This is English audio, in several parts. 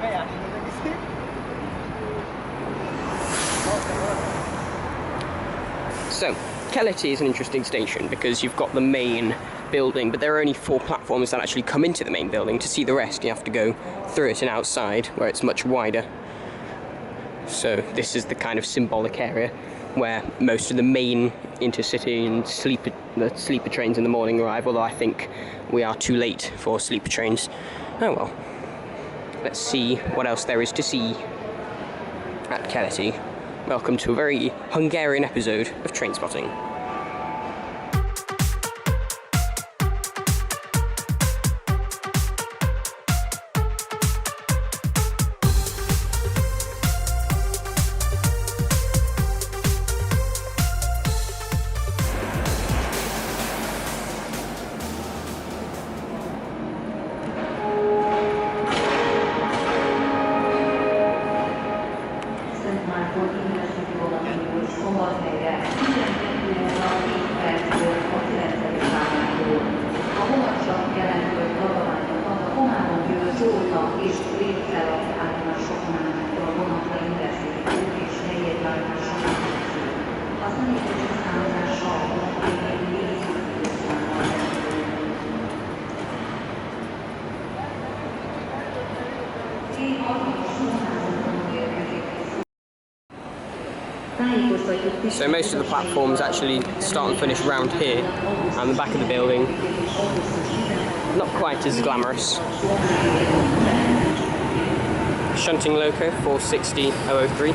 So, Keleti is an interesting station because you've got the main building, but there are only 4 platforms that actually come into the main building. To see the rest, you have to go through it and outside, where it's much wider. So this is the kind of symbolic area where most of the main intercity and sleeper trains in the morning arrive, although I think we are too late for sleeper trains. Oh well. Let's see what else there is to see at Keleti. Welcome to a very Hungarian episode of Trainspotting. So most of the platforms actually start and finish round here, and the back of the building. Not quite as glamorous. Shunting loco 460-003.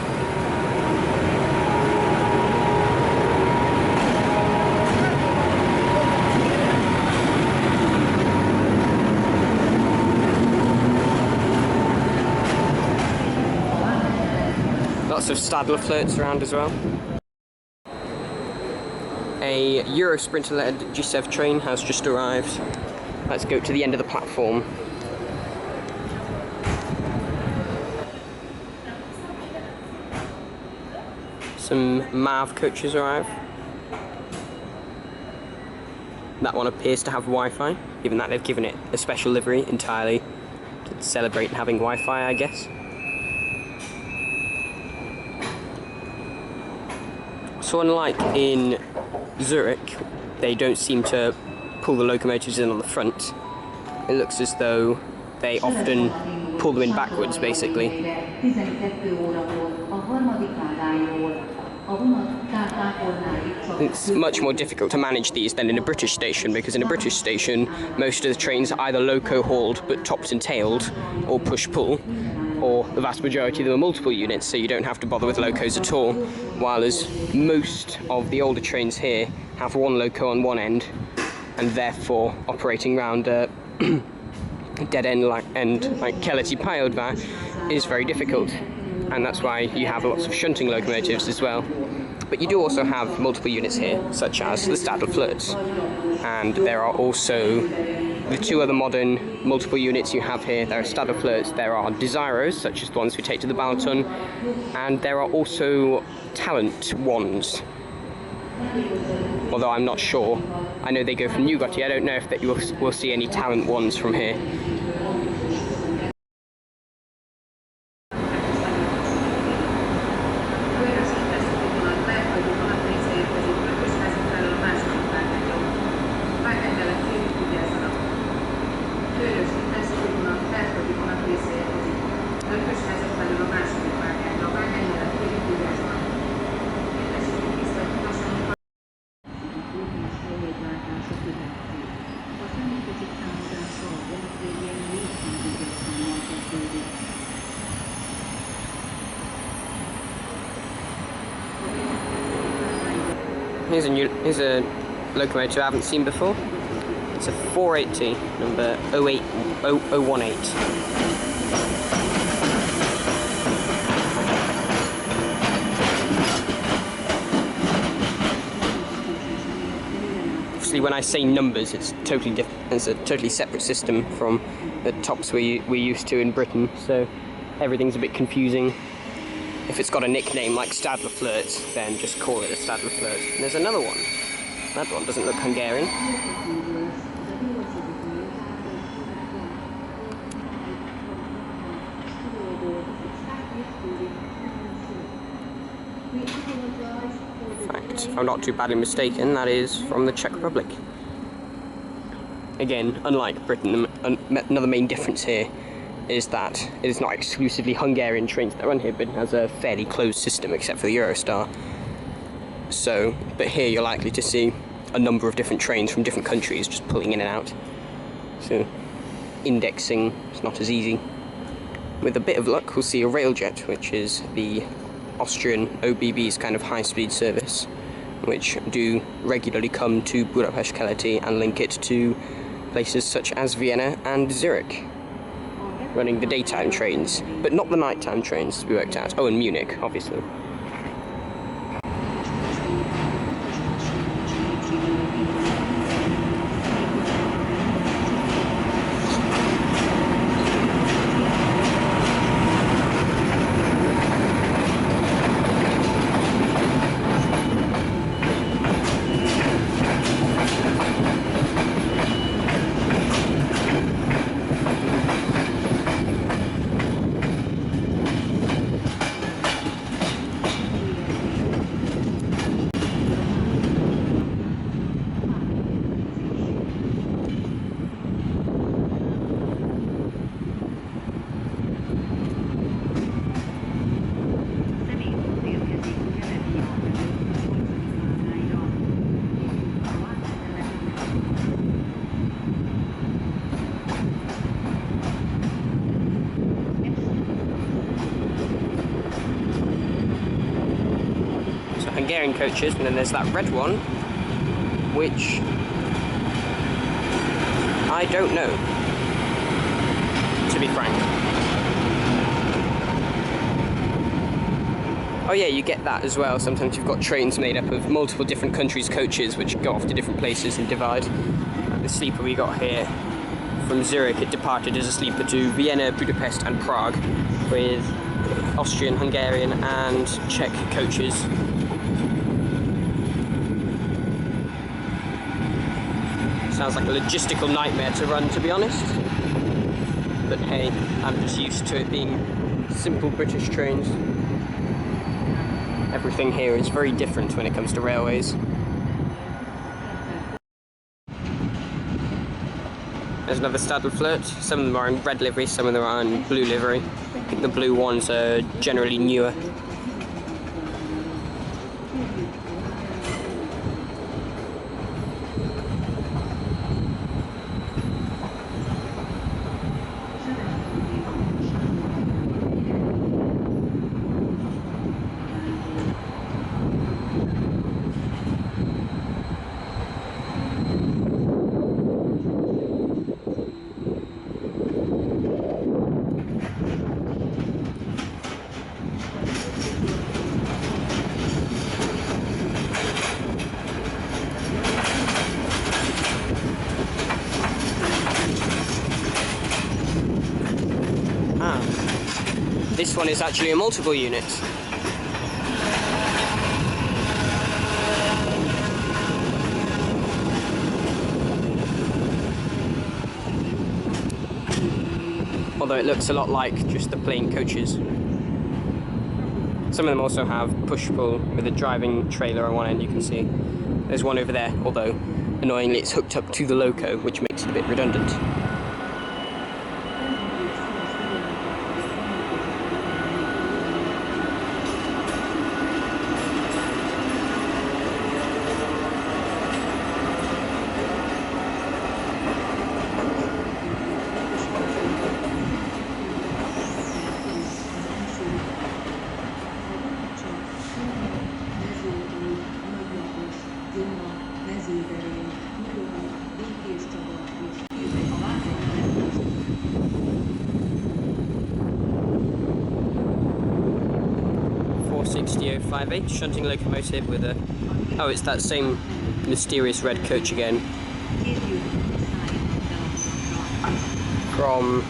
Lots of Stadler Flirts around as well. A Eurosprinter-led G7 train has just arrived. Let's go to the end of the platform. Some MAV coaches arrive. That one appears to have Wi-Fi, given that they've given it a special livery entirely to celebrate having Wi-Fi, I guess. So unlike in Zurich, they don't seem to pull the locomotives in on the front. It looks as though they often pull them in backwards, basically. It's much more difficult to manage these than in a British station, because in a British station, most of the trains are either loco-hauled but topped and tailed, or push-pull, or the vast majority of them are multiple units, so you don't have to bother with locos at all, while as most of the older trains here have one loco on one end, and therefore operating round a dead end like Keleti Pályaudvar is very difficult, and that's why you have lots of shunting locomotives as well. But you do also have multiple units here, such as the Stadler Flirts, and there are also the 2 other modern multiple units you have here. There are Stadler Flirts, there are Desiros, such as the ones we take to the Balaton, and there are also Talent ones. Although I'm not sure. I know they go from Newgotti. I don't know if we'll see any Talent ones from here. Here's a locomotive I haven't seen before. It's a 480, number 08018. Obviously, when I say numbers, it's totally different. It's a totally separate system from the tops we're used to in Britain, so everything's a bit confusing. If it's got a nickname like Stadler Flirts, then just call it a Stadler Flirt. And there's another one. That one doesn't look Hungarian. fact, if I'm not too badly mistaken, that is from the Czech Republic. Again, unlike Britain, another main difference here is that it is not exclusively Hungarian trains that run here, but it has a fairly closed system except for the Eurostar. So, but here you're likely to see a number of different trains from different countries just pulling in and out. So, indexing is not as easy. With a bit of luck, we'll see a Railjet, which is the Austrian OBB's kind of high-speed service, which do regularly come to Budapest Keleti and link it to places such as Vienna and Zurich, running the daytime trains, but not the nighttime trains we worked out. Oh, and Munich, obviously. Hungarian coaches, and then there's that red one, which I don't know, to be frank. Oh yeah, you get that as well. Sometimes you've got trains made up of multiple different countries' coaches which go off to different places and divide. The sleeper we got here from Zurich, it departed as a sleeper to Vienna, Budapest and Prague with Austrian, Hungarian and Czech coaches. Sounds like a logistical nightmare to run, to be honest. But hey, I'm just used to it being simple British trains. Everything here is very different when it comes to railways. There's another Stadler Flirt. Some of them are in red livery, some of them are in blue livery. I think the blue ones are generally newer. This one is actually a multiple unit. Although it looks a lot like just the plain coaches. Some of them also have push-pull with a driving trailer on one end, you can see. There's one over there, although annoyingly it's hooked up to the loco, which makes it a bit redundant. Shunting locomotive with a... Oh, it's that same mysterious red coach again. From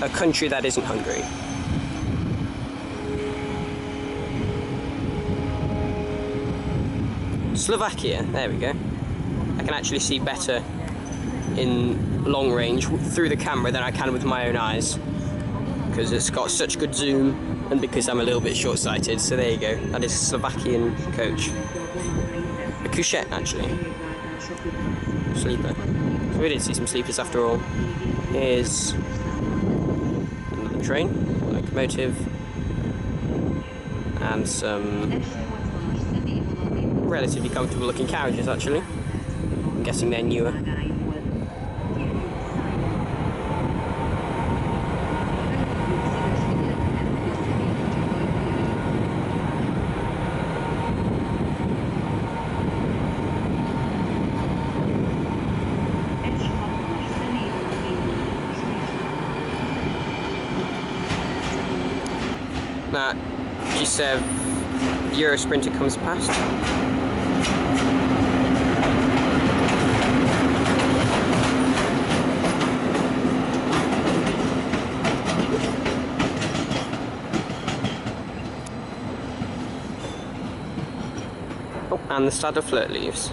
a country that isn't Hungary. Slovakia, there we go. I can actually see better in long range through the camera than I can with my own eyes, because it's got such good zoom and because I'm a little bit short-sighted. So there you go. That is Slovakian coach. A couchette, actually. Sleeper. So we did see some sleepers after all. Here's another train, locomotive, and some relatively comfortable looking carriages actually. I'm guessing they're newer. That G7 Euro Sprinter comes past. Oh, and the Stadler Flirt leaves.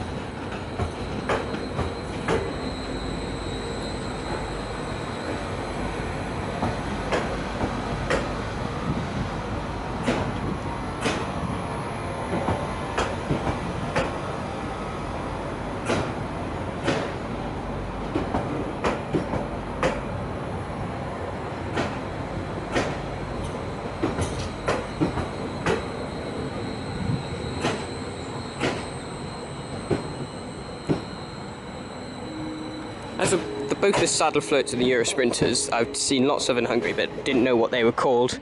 As both the Stadler Flirts and the Euro Sprinters, I've seen lots of in Hungary, but didn't know what they were called.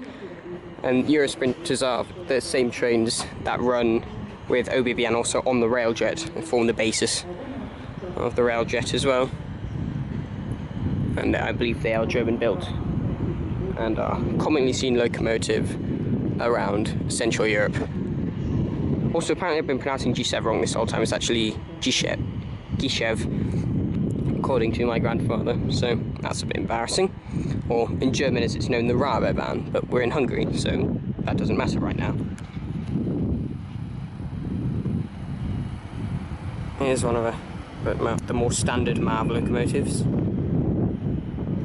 And Euro Sprinters are the same trains that run with ÖBB and also on the railjet and form the basis of the railjet as well. And I believe they are German built and are commonly seen locomotive around Central Europe. Also, apparently I've been pronouncing G7 wrong this whole time. It's actually Gishev, according to my grandfather, so that's a bit embarrassing. Or in German as it's known, the Raberbahn, but we're in Hungary, so that doesn't matter right now. Here's one of the more standard MAV locomotives.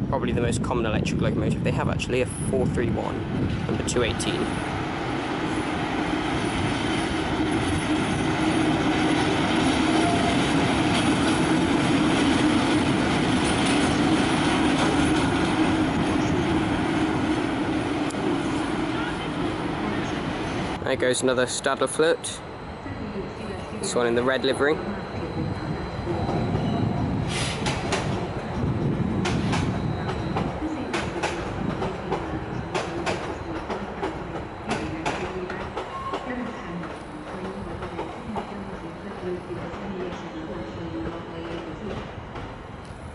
Probably the most common electric locomotive they have actually, a 431, number 218. There goes another Stadler Flirt. This one in the red livery.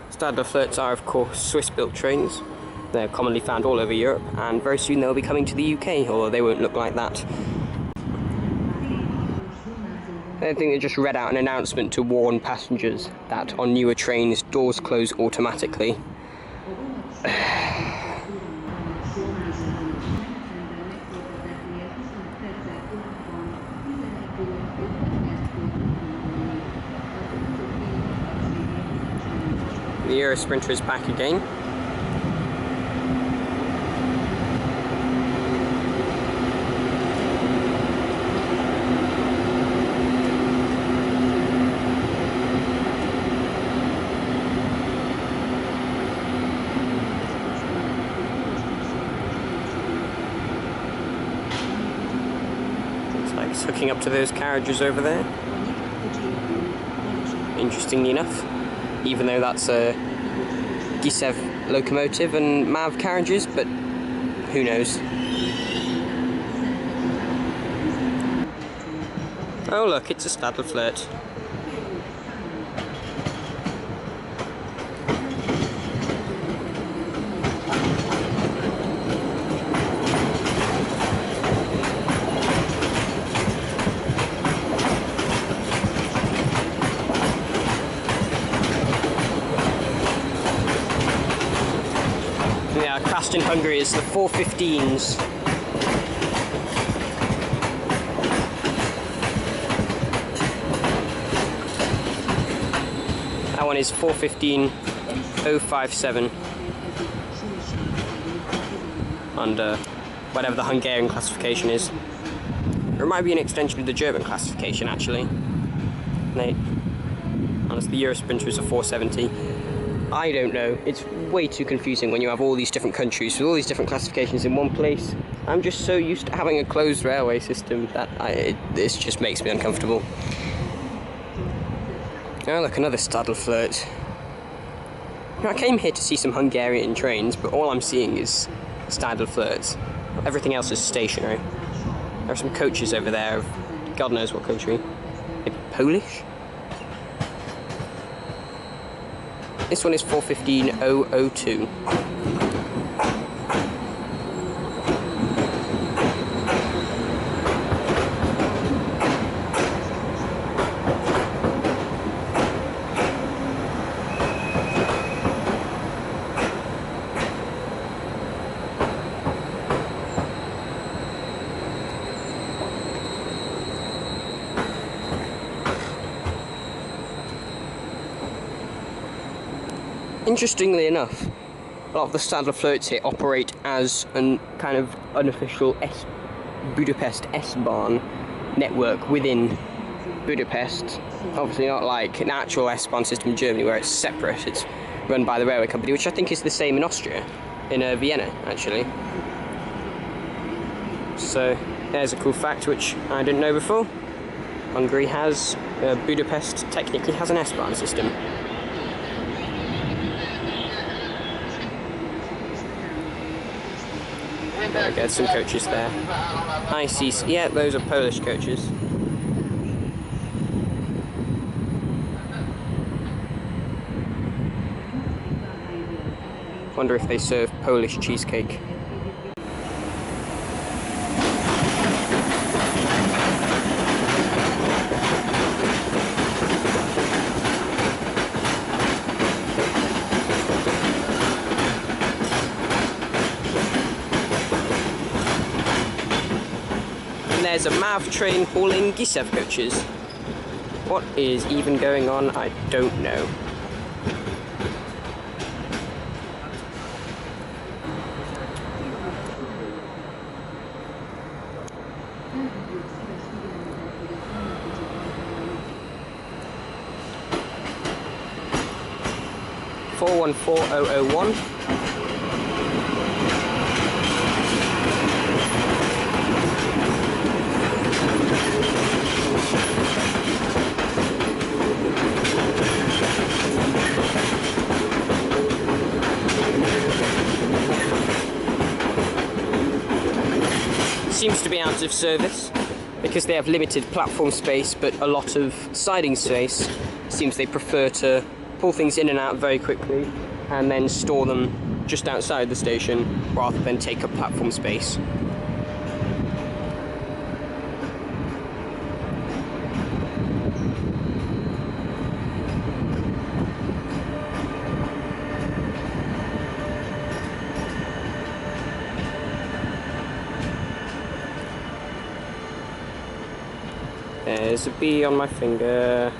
Stadler Flirts are of course Swiss-built trains. They're commonly found all over Europe, and very soon they'll be coming to the UK, although they won't look like that. I think they just read out an announcement to warn passengers that on newer trains, doors close automatically. The Euro Sprinter is back again. It's hooking up to those carriages over there. Interestingly enough, even though that's a G7 locomotive and MAV carriages, but who knows. Oh look, it's a Stadler Flirt. Yeah, classed in Hungary is the 415s. That one is 415-057 under whatever the Hungarian classification is. Or it might be an extension of the German classification, actually. Honestly, the Euro Sprinter is a 470. I don't know. It's way too confusing when you have all these different countries with all these different classifications in one place. I'm just so used to having a closed railway system that this just makes me uncomfortable. Oh look, another Stadler Flirt. You know, I came here to see some Hungarian trains, but all I'm seeing is Stadler Flirts. Everything else is stationary. There are some coaches over there of God knows what country. Maybe Polish? This one is 415.002. Interestingly enough, a lot of the Stadler Flirts here operate as an kind of unofficial Budapest S-Bahn network within Budapest. Obviously not like an actual S-Bahn system in Germany where it's separate. It's run by the railway company, which I think is the same in Austria, in Vienna actually. So there's a cool fact which I didn't know before. Hungary has, Budapest technically has an S-Bahn system. There we go, some coaches there. I see, yeah, those are Polish coaches. Wonder if they serve Polish cheesecake. There's a MAV train hauling Gisev coaches. What is even going on? I don't know. (414.001). Seems to be out of service because they have limited platform space but a lot of siding space. Seems they prefer to pull things in and out very quickly and then store them just outside the station rather than take up platform space. There's a bee on my finger.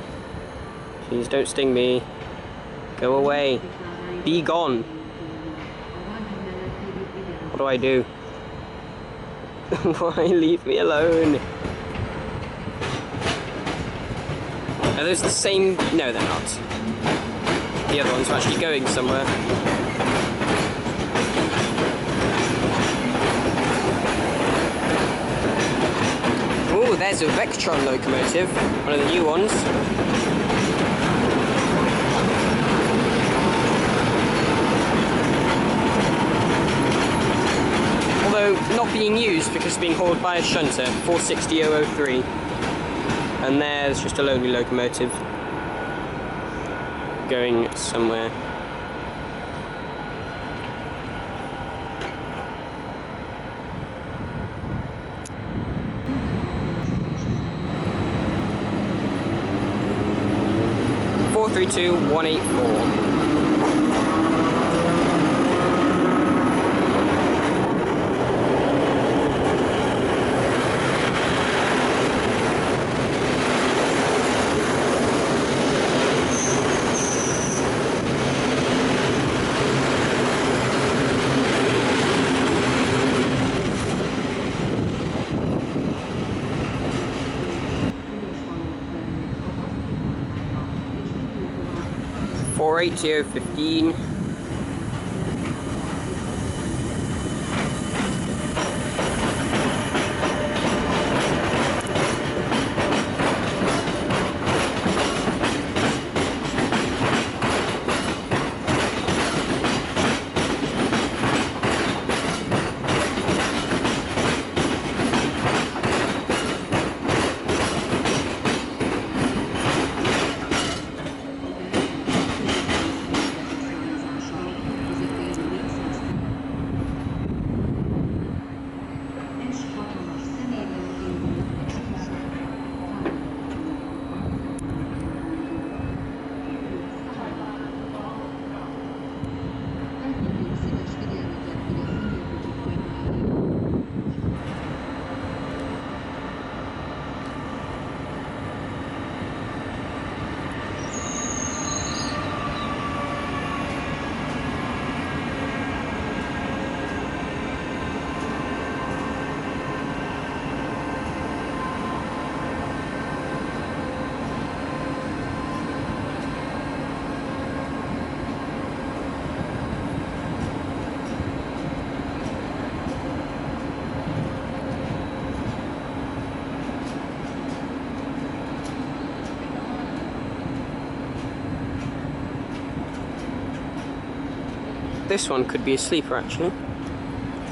Please don't sting me. Go away. Be gone. What do I do? Why leave me alone? Are those the same? No, they're not. The other ones are actually going somewhere. Oh, there's a Vectron locomotive, one of the new ones. Although not being used because it's being hauled by a shunter, 460.003. And there's just a lonely locomotive going somewhere. (432.184). 48015. This one could be a sleeper actually.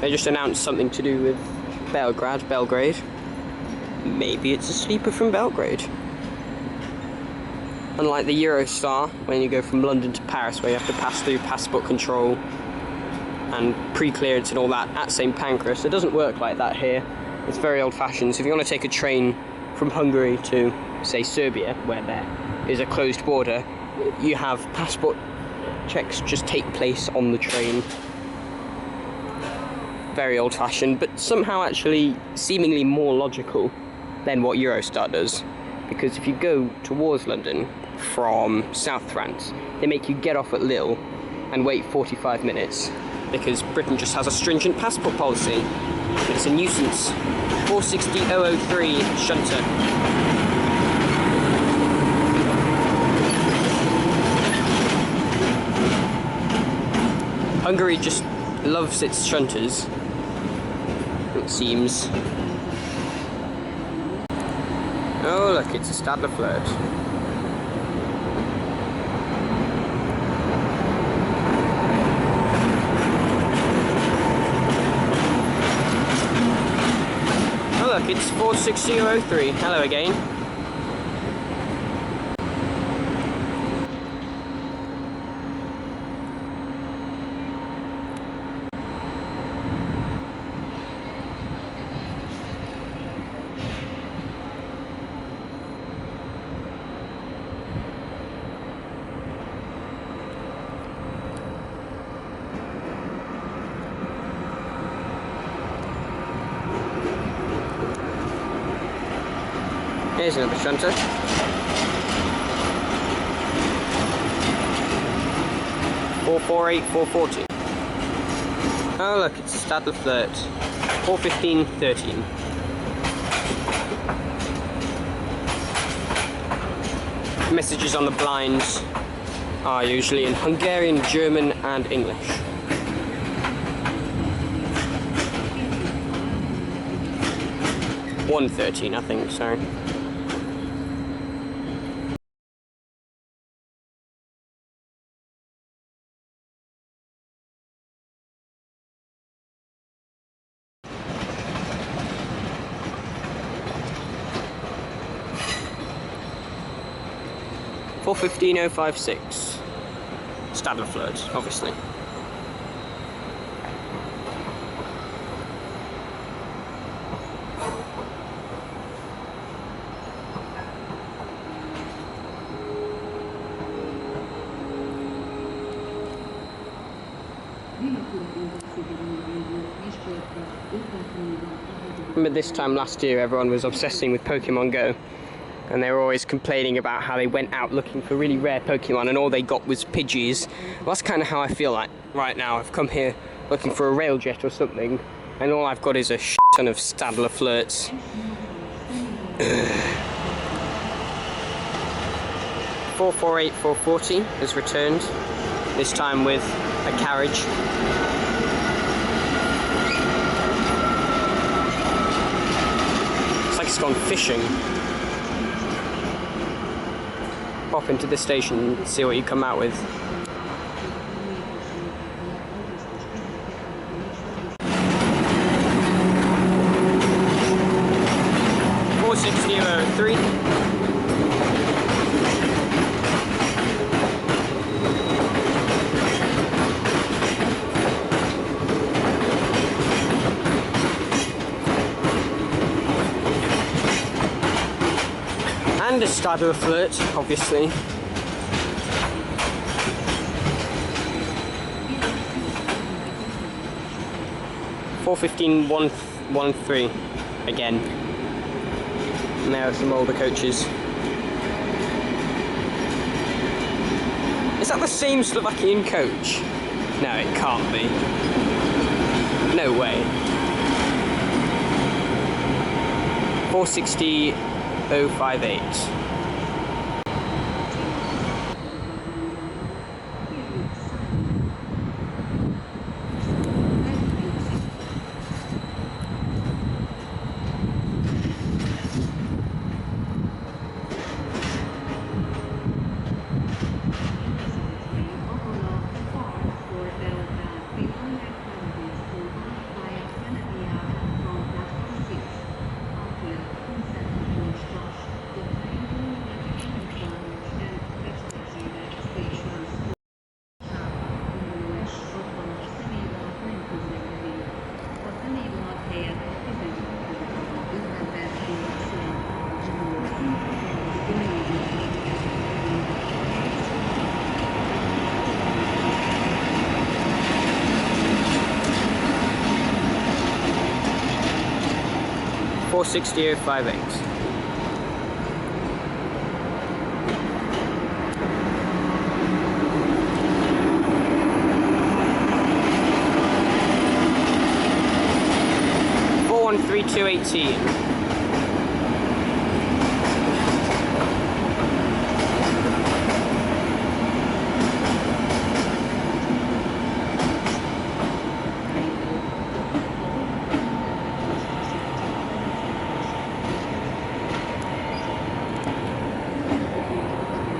They just announced something to do with Belgrade. Maybe it's a sleeper from Belgrade. Unlike the Eurostar, when you go from London to Paris, where you have to pass through passport control and pre-clearance and all that at St. Pancras, it doesn't work like that here. It's very old-fashioned. So if you want to take a train from Hungary to, say, Serbia, where there is a closed border, you have passport checks just take place on the train. Very old-fashioned, but somehow actually seemingly more logical than what Eurostar does. Because if you go towards London from South France, they make you get off at Lille and wait 45 minutes because Britain just has a stringent passport policy. It's a nuisance. 460003 shunter. Hungary just loves its shunters, it seems. Oh look, it's a Stadler Flirt. Oh look, it's 46003. Hello again. Here's another shunter. $448,440. Oh look, it's a Stadler Flirt. 41513. Messages on the blinds are usually in Hungarian, German, and English. $113, I think, sorry. $415,056. Stadler Flirts, obviously. Remember this time last year everyone was obsessing with Pokemon Go and they were always complaining about how they went out looking for really rare Pokemon and all they got was Pidgeys. Well, that's kind of how I feel like right now. I've come here looking for a Railjet or something and all I've got is a shit ton of Stadler Flirts. 448 440 has returned, this time with a carriage. Looks like it's gone fishing. Pop into the station and see what you come out with. Three. And a Stadler Flirt, obviously. $415.113 again. Now some older coaches. Is that the same Slovakian coach? No, it can't be. No way. 460.058. $460.058. $413.218.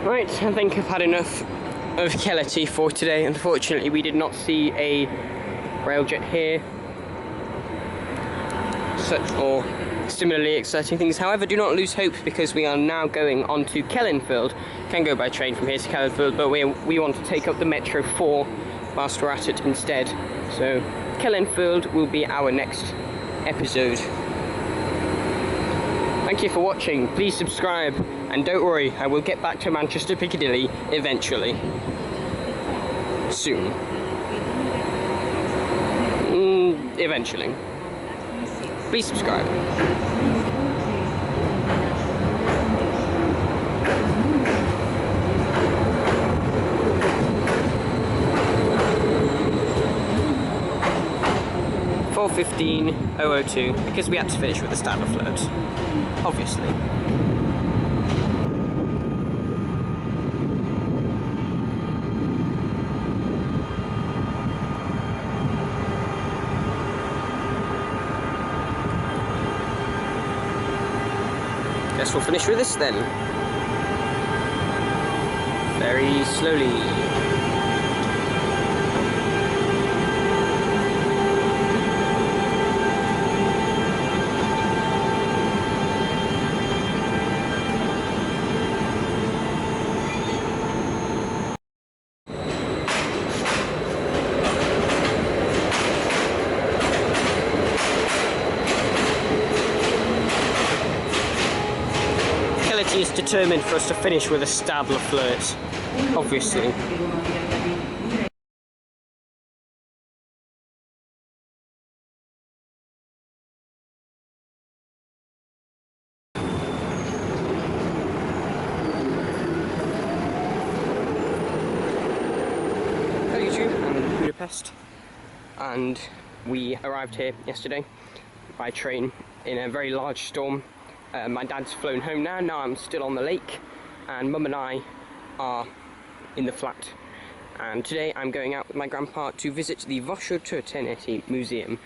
Right, I think I've had enough of Keleti for today. Unfortunately, we did not see a railjet here. Such or similarly exciting things. However, do not lose hope because we are now going on to Kellenfield. Can go by train from here to Kellenfield, but we want to take up the Metro 4 whilst we're at it instead. So Kellenfield will be our next episode. Thank you for watching. Please subscribe, and don't worry, I will get back to Manchester Piccadilly eventually. Soon. Eventually. Please subscribe. $415.002 because we had to finish with the Stadler Flirts, obviously. Guess we'll finish with this then. Very slowly. Keleti is determined for us to finish with a Stadler Flirt, obviously. Hello YouTube, I'm in Budapest, and we arrived here yesterday by train in a very large storm. My dad's flown home now I'm still on the lake, and Mum and I are in the flat. And today I'm going out with my grandpa to visit the Budapest Keleti Museum.